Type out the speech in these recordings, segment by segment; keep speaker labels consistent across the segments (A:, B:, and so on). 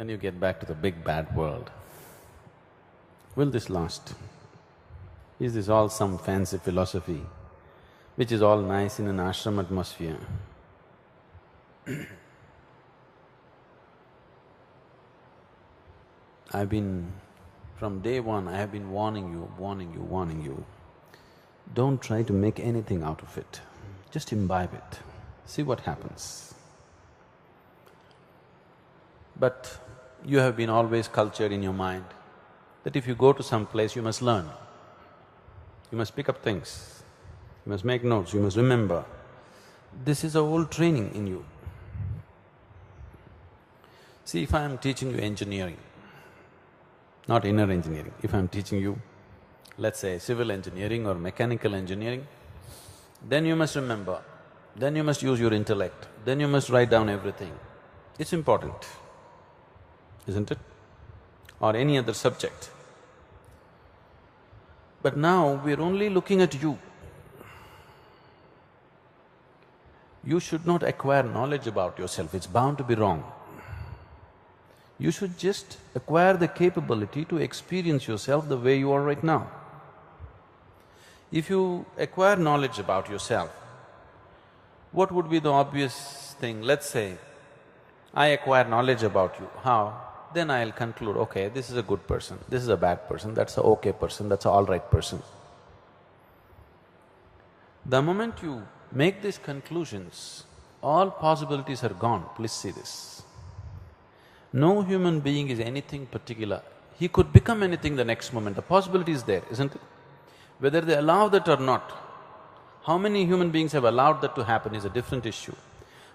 A: when you get back to the big bad world, will this last? Is this all some fancy philosophy which is all nice in an ashram atmosphere? From day one, I have been warning you. Don't try to make anything out of it. Just imbibe it, see what happens. But you have been always cultured in your mind that if you go to some place, you must learn. You must pick up things, you must make notes, you must remember. This is a whole training in you. See, if I am teaching you engineering, not inner engineering, if I am teaching you, let's say, civil engineering or mechanical engineering, then you must remember, then you must use your intellect, then you must write down everything. It's important, isn't it? Or any other subject. But now we're only looking at you. You should not acquire knowledge about yourself, it's bound to be wrong. You should just acquire the capability to experience yourself the way you are right now. If you acquire knowledge about yourself, what would be the obvious thing? Let's say, I acquire knowledge about you. How? Then I'll conclude, okay, this is a good person, this is a bad person, that's a okay person, that's a all right person. The moment you make these conclusions, all possibilities are gone, please see this. No human being is anything particular. He could become anything the next moment, the possibility is there, isn't it? Whether they allow that or not, how many human beings have allowed that to happen is a different issue.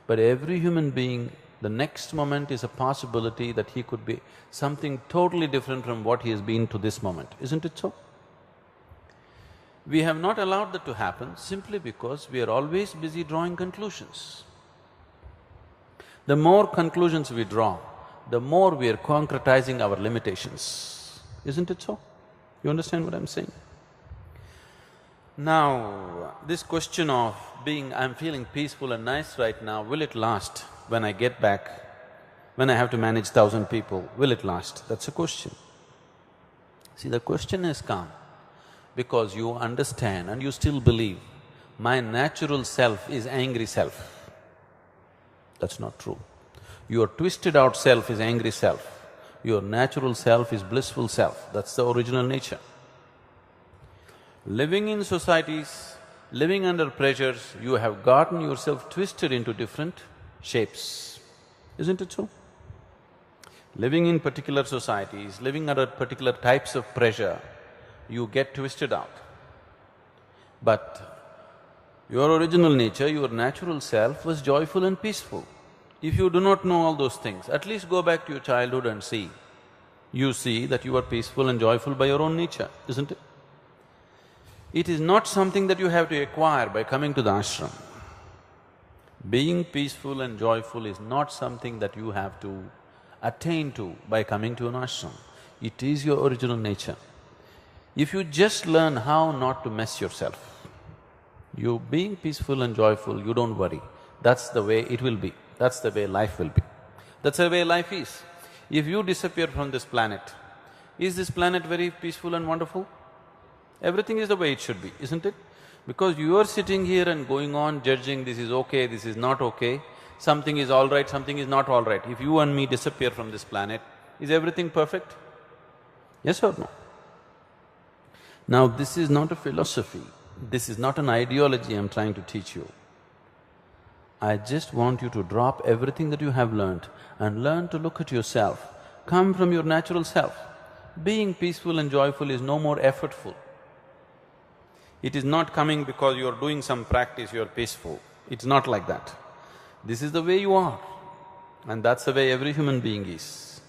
A: But every human being, the next moment is a possibility that he could be something totally different from what he has been to this moment, isn't it so? We have not allowed that to happen simply because we are always busy drawing conclusions. The more conclusions we draw, the more we are concretizing our limitations, isn't it so? You understand what I'm saying? Now, this question of being, I'm feeling peaceful and nice right now, will it last when I get back, when I have to manage 1,000 people, will it last? That's a question. See, the question has come because you understand and you still believe, my natural self is angry self. That's not true. Your twisted out self is angry self, your natural self is blissful self, that's the original nature. Living in societies, living under pressures, you have gotten yourself twisted into different shapes, isn't it so? Living in particular societies, living under particular types of pressure, you get twisted out. But your original nature, your natural self was joyful and peaceful. If you do not know all those things, at least go back to your childhood and see. You see that you are peaceful and joyful by your own nature, isn't it? It is not something that you have to acquire by coming to the ashram. Being peaceful and joyful is not something that you have to attain to by coming to an ashram. It is your original nature. If you just learn how not to mess yourself, you being peaceful and joyful, you don't worry. That's the way it will be, that's the way life will be. That's the way life is. If you disappear from this planet, is this planet very peaceful and wonderful? Everything is the way it should be, isn't it? Because you are sitting here and going on judging, this is okay, this is not okay, something is all right, something is not all right. If you and me disappear from this planet, is everything perfect? Yes or no? Now, this is not a philosophy, this is not an ideology I'm trying to teach you. I just want you to drop everything that you have learnt and learn to look at yourself, come from your natural self. Being peaceful and joyful is no more effortful. It is not coming because you're doing some practice, you're peaceful. It's not like that. This is the way you are, and that's the way every human being is.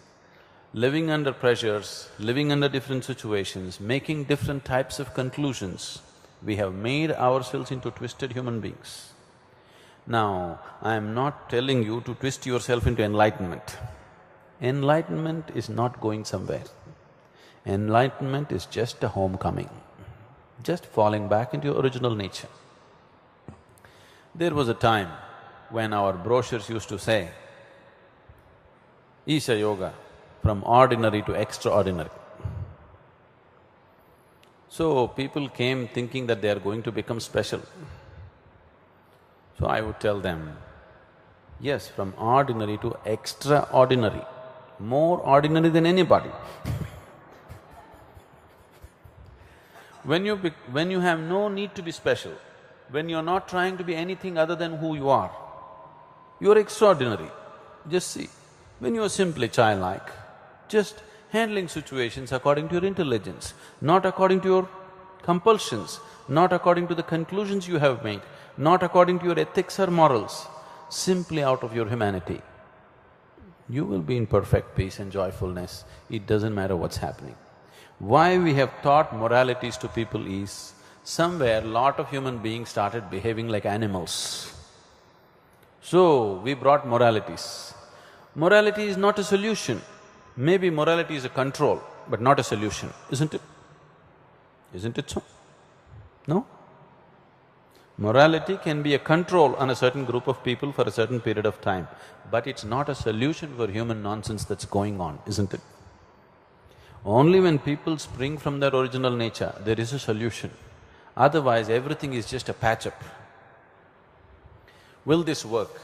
A: Living under pressures, living under different situations, making different types of conclusions, we have made ourselves into twisted human beings. Now, I am not telling you to twist yourself into enlightenment. Enlightenment is not going somewhere. Enlightenment is just a homecoming, just falling back into your original nature. There was a time when our brochures used to say, Isha Yoga, from ordinary to extraordinary. So people came thinking that they are going to become special. So I would tell them, yes, from ordinary to extraordinary, more ordinary than anybody. When you have no need to be special, when you're not trying to be anything other than who you're extraordinary. Just see, when you're simply childlike, just handling situations according to your intelligence, not according to your compulsions, not according to the conclusions you have made, not according to your ethics or morals, simply out of your humanity, you will be in perfect peace and joyfulness. It doesn't matter what's happening. Why we have taught moralities to people is, somewhere lot of human beings started behaving like animals. So, we brought moralities. Morality is not a solution. Maybe morality is a control, but not a solution, isn't it? Isn't it so? No? Morality can be a control on a certain group of people for a certain period of time, but it's not a solution for human nonsense that's going on, isn't it? Only when people spring from their original nature, there is a solution. Otherwise, everything is just a patch-up. Will this work?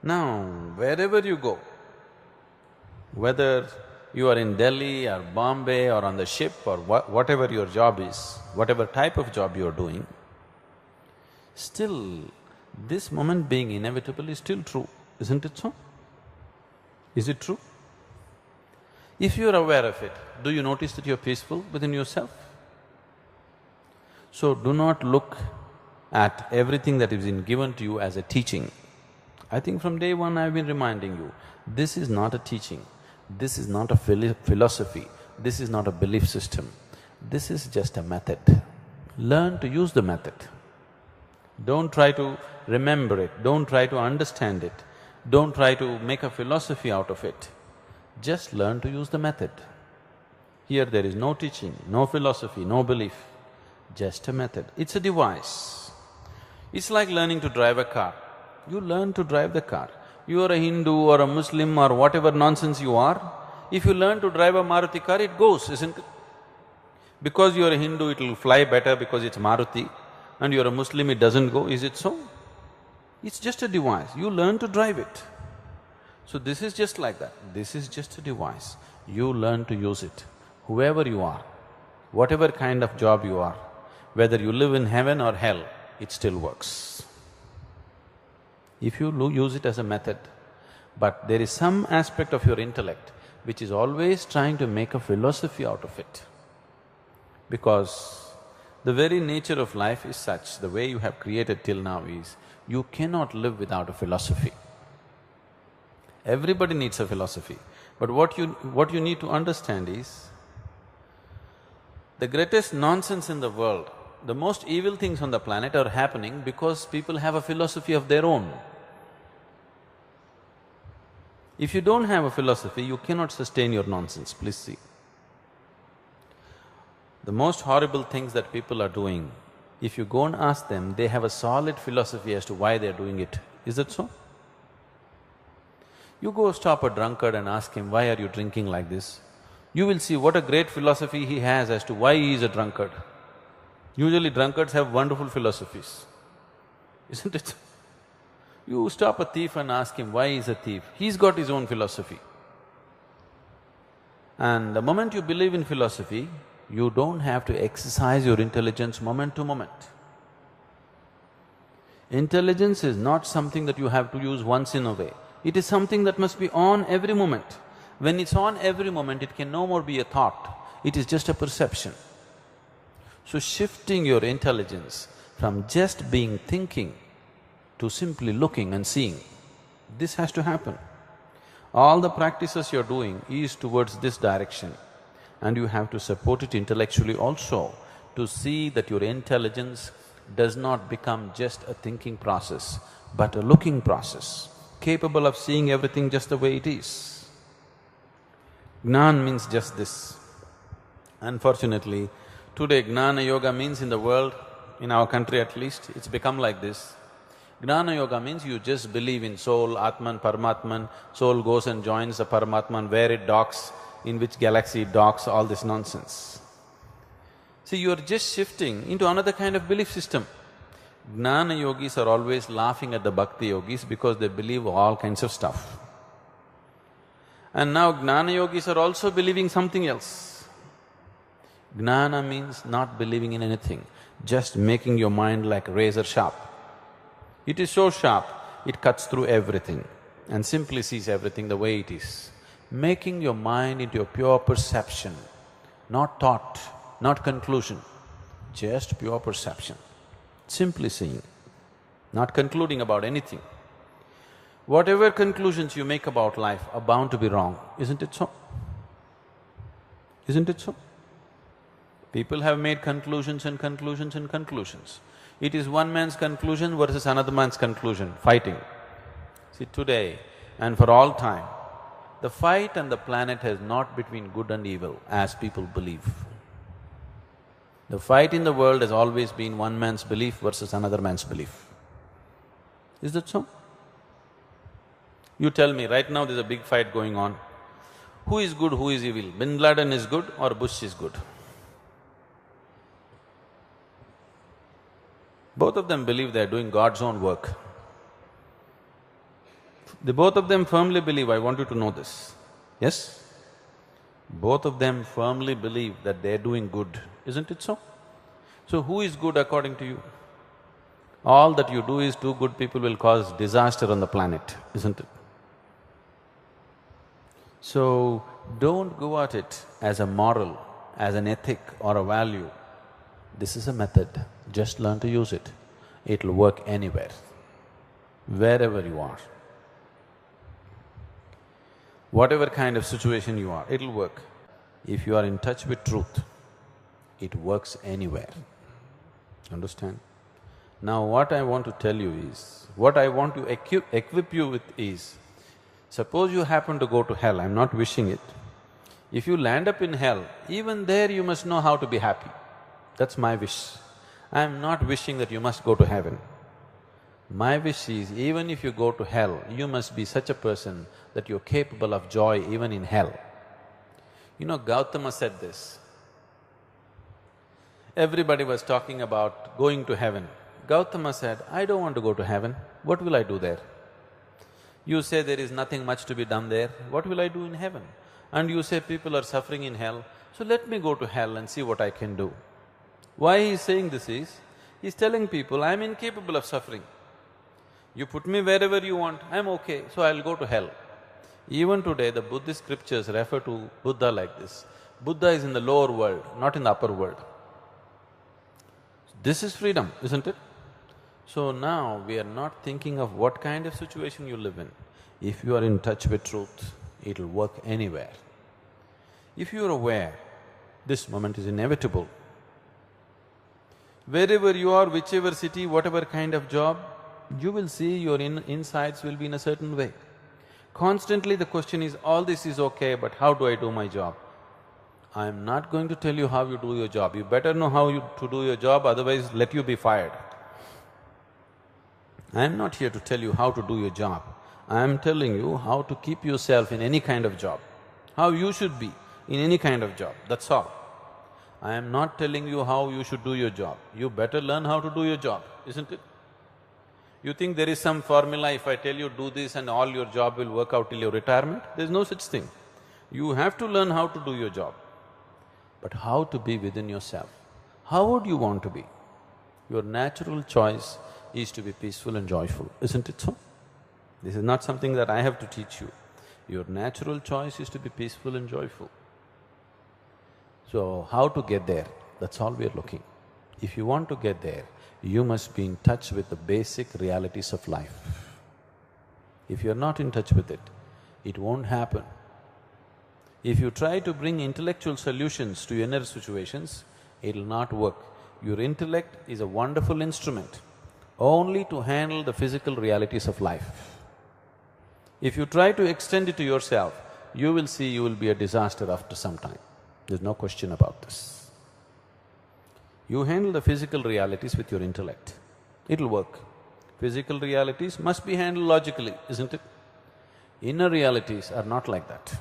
A: Now, wherever you go, whether you are in Delhi or Bombay or on the ship or whatever your job is, whatever type of job you are doing, still, this moment being inevitable is still true, isn't it so? Is it true? If you are aware of it, do you notice that you are peaceful within yourself? So do not look at everything that is been given to you as a teaching. I think from day one I've been reminding you, this is not a teaching, this is not a philosophy, this is not a belief system, this is just a method. Learn to use the method. Don't try to remember it, don't try to understand it, don't try to make a philosophy out of it. Just learn to use the method. Here there is no teaching, no philosophy, no belief, just a method. It's a device. It's like learning to drive a car. You learn to drive the car. You are a Hindu or a Muslim or whatever nonsense you are, if you learn to drive a Maruti car, it goes, isn't it? Because you are a Hindu, it will fly better because it's Maruti, and you are a Muslim, it doesn't go, is it so? It's just a device, you learn to drive it. So this is just like that, this is just a device, you learn to use it. Whoever you are, whatever kind of job you are, whether you live in heaven or hell, it still works. If you use it as a method, but there is some aspect of your intellect which is always trying to make a philosophy out of it. Because the very nature of life is such, the way you have created till now is, you cannot live without a philosophy. Everybody needs a philosophy, but what you need to understand is, the greatest nonsense in the world, the most evil things on the planet are happening because people have a philosophy of their own. If you don't have a philosophy, you cannot sustain your nonsense, please see. The most horrible things that people are doing, if you go and ask them, they have a solid philosophy as to why they're doing it. Is that so? You go stop a drunkard and ask him, why are you drinking like this? You will see what a great philosophy he has as to why he is a drunkard. Usually drunkards have wonderful philosophies, isn't it? You stop a thief and ask him why he's a thief, he's got his own philosophy. And the moment you believe in philosophy, you don't have to exercise your intelligence moment to moment. Intelligence is not something that you have to use once in a way, it is something that must be on every moment. When it's on every moment, it can no more be a thought, it is just a perception. So shifting your intelligence from just being thinking to simply looking and seeing, this has to happen. All the practices you're doing is towards this direction, and you have to support it intellectually also to see that your intelligence does not become just a thinking process, but a looking process, capable of seeing everything just the way it is. Gnan means just this. Unfortunately, today Gnana Yoga means in the world, in our country at least, it's become like this. Gnana Yoga means you just believe in soul, Atman, Paramatman, soul goes and joins the Paramatman, where it docks, in which galaxy it docks, all this nonsense. See, you are just shifting into another kind of belief system. Gnana yogis are always laughing at the bhakti yogis because they believe all kinds of stuff. And now Gnana yogis are also believing something else. Gnana means not believing in anything, just making your mind like razor sharp. It is so sharp, it cuts through everything and simply sees everything the way it is. Making your mind into a pure perception, not thought, not conclusion, just pure perception. Simply seeing, not concluding about anything. Whatever conclusions you make about life are bound to be wrong, isn't it so? Isn't it so? People have made conclusions and conclusions and conclusions. It is one man's conclusion versus another man's conclusion, fighting. See, today and for all time, the fight on the planet has not between good and evil, as people believe. The fight in the world has always been one man's belief versus another man's belief. Is that so? You tell me, right now there's a big fight going on. Who is good, who is evil? Bin Laden is good or Bush is good? Both of them believe they're doing God's own work. Both of them firmly believe, I want you to know this, yes? Both of them firmly believe that they're doing good, isn't it so? So who is good according to you? All that you do is two good people will cause disaster on the planet, isn't it? So, don't go at it as a moral, as an ethic or a value. This is a method, just learn to use it. It'll work anywhere, wherever you are. Whatever kind of situation you are, it'll work. If you are in touch with truth, it works anywhere. Understand? Now what I want to tell you is, what I want to equip you with is, suppose you happen to go to hell, I'm not wishing it. If you land up in hell, even there you must know how to be happy. That's my wish. I'm not wishing that you must go to heaven. My wish is, even if you go to hell, you must be such a person that you're capable of joy even in hell. You know, Gautama said this. Everybody was talking about going to heaven. Gautama said, I don't want to go to heaven, what will I do there? You say there is nothing much to be done there, what will I do in heaven? And you say people are suffering in hell, so let me go to hell and see what I can do. Why he's saying this is, he's telling people, I'm incapable of suffering. You put me wherever you want, I'm okay, so I'll go to hell. Even today, the Buddhist scriptures refer to Buddha like this. Buddha is in the lower world, not in the upper world. This is freedom, isn't it? So now, we are not thinking of what kind of situation you live in. If you are in touch with truth, it'll work anywhere. If you are aware, this moment is inevitable. Wherever you are, whichever city, whatever kind of job, you will see your insides will be in a certain way. Constantly the question is, all this is okay, but how do I do my job? I am not going to tell you how you do your job. You better know how to do your job, otherwise let you be fired. I am not here to tell you how to do your job. I am telling you how to keep yourself in any kind of job, how you should be in any kind of job, that's all. I am not telling you how you should do your job. You better learn how to do your job, isn't it? You think there is some formula, if I tell you do this and all your job will work out till your retirement? There's no such thing. You have to learn how to do your job. But how to be within yourself? How would you want to be? Your natural choice is to be peaceful and joyful, isn't it so? This is not something that I have to teach you. Your natural choice is to be peaceful and joyful. So, how to get there? That's all we are looking. If you want to get there, you must be in touch with the basic realities of life. If you're not in touch with it, it won't happen. If you try to bring intellectual solutions to inner situations, it'll not work. Your intellect is a wonderful instrument only to handle the physical realities of life. If you try to extend it to yourself, you will see you will be a disaster after some time. There's no question about this. You handle the physical realities with your intellect, it'll work. Physical realities must be handled logically, isn't it? Inner realities are not like that.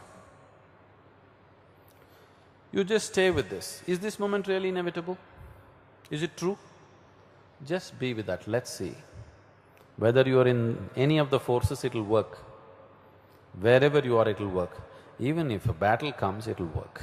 A: You just stay with this. Is this moment really inevitable? Is it true? Just be with that, let's see. Whether you are in any of the forces, it'll work. Wherever you are, it'll work. Even if a battle comes, it'll work.